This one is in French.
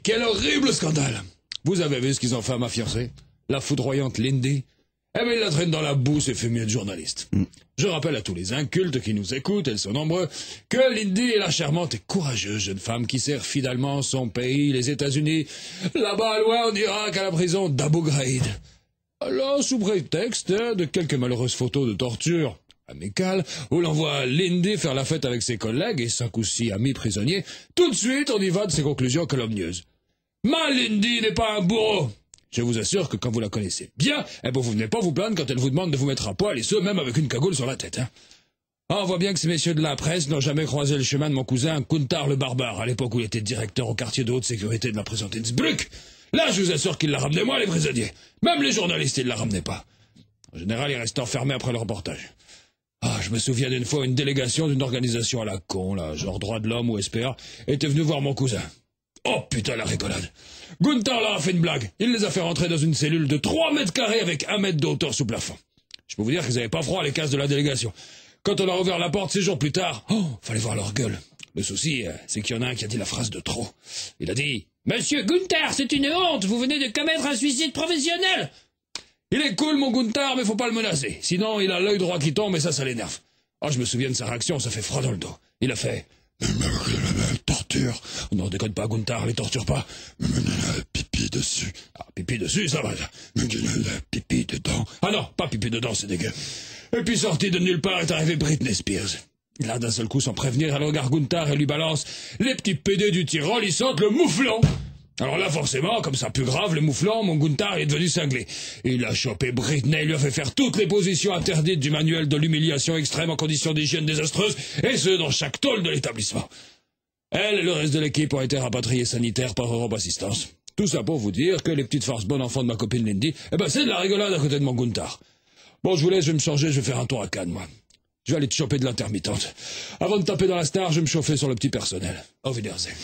quel horrible scandale! Vous avez vu ce qu'ils ont fait à ma fiancée? La foudroyante Lindy? Eh bien, il la traîne dans la boue et fait mieux de journaliste. Je rappelle à tous les incultes qui nous écoutent, elles sont nombreux, que Lindy est la charmante et courageuse jeune femme qui sert fidèlement son pays, les États-Unis, là-bas loin en Irak, à la prison d'Abu Ghraib. Alors, sous prétexte de quelques malheureuses photos de torture amicales, où l'on voit Lindy faire la fête avec ses collègues et 5 ou 6 amis prisonniers, tout de suite on y va de ses conclusions calomnieuses. Ma Lindy n'est pas un bourreau! Je vous assure que quand vous la connaissez bien, eh ben vous venez pas vous plaindre quand elle vous demande de vous mettre à poil, et ce, même avec une cagoule sur la tête. Hein. Ah, on voit bien que ces messieurs de la presse n'ont jamais croisé le chemin de mon cousin Kuntar le Barbare, à l'époque où il était directeur au quartier de haute sécurité de la prison d'Innsbruck. Là, je vous assure qu'il la ramenait moi, les prisonniers. Même les journalistes, ils la ramenaient pas. En général, ils restent enfermés après le reportage. Ah, je me souviens d'une fois, une délégation d'une organisation à la con, là, genre Droits de l'Homme ou SPA, était venue voir mon cousin. Oh putain, la rigolade. Gunther leur a fait une blague. Il les a fait rentrer dans une cellule de 3 mètres carrés avec 1 mètre de hauteur sous plafond. Je peux vous dire qu'ils n'avaient pas froid, les cases de la délégation. Quand on a ouvert la porte 6 jours plus tard, fallait voir leur gueule. Le souci, c'est qu'il y en a un qui a dit la phrase de trop. Il a dit « Monsieur Gunther, c'est une honte, vous venez de commettre un suicide professionnel !» Il est cool, mon Gunther, mais faut pas le menacer. Sinon, il a l'œil droit qui tombe et ça l'énerve. Oh, je me souviens de sa réaction, ça fait froid dans le dos. Il a fait torture. Non, déconne pas, Gunther, les torture pas. Pipi dessus. Ah, pipi dessus, ça va. Pipi dedans. Ah non, pas pipi dedans, c'est dégueu. Et puis sorti de nulle part est arrivé Britney Spears. Là, d'un seul coup, sans prévenir, elle regarde Gunther et lui balance les petits pédés du Tyrol, ils sentent le mouflon. Alors là, forcément, comme ça plus grave, le mouflon, mon Gunther est devenu cinglé. Il a chopé Britney, il lui a fait faire toutes les positions interdites du manuel de l'humiliation extrême en conditions d'hygiène désastreuses, et ce, dans chaque tôle de l'établissement. Elle et le reste de l'équipe ont été rapatriés sanitaires par Europe Assistance. Tout ça pour vous dire que les petites farces bonnes enfants de ma copine Lindy, c'est de la rigolade à côté de mon Gunther. Bon, je vous laisse, je vais me changer, je vais faire un tour à Cannes, moi. Je vais aller te choper de l'intermittente. Avant de taper dans la star, je vais me chauffer sur le petit personnel. Auf Wiedersehen.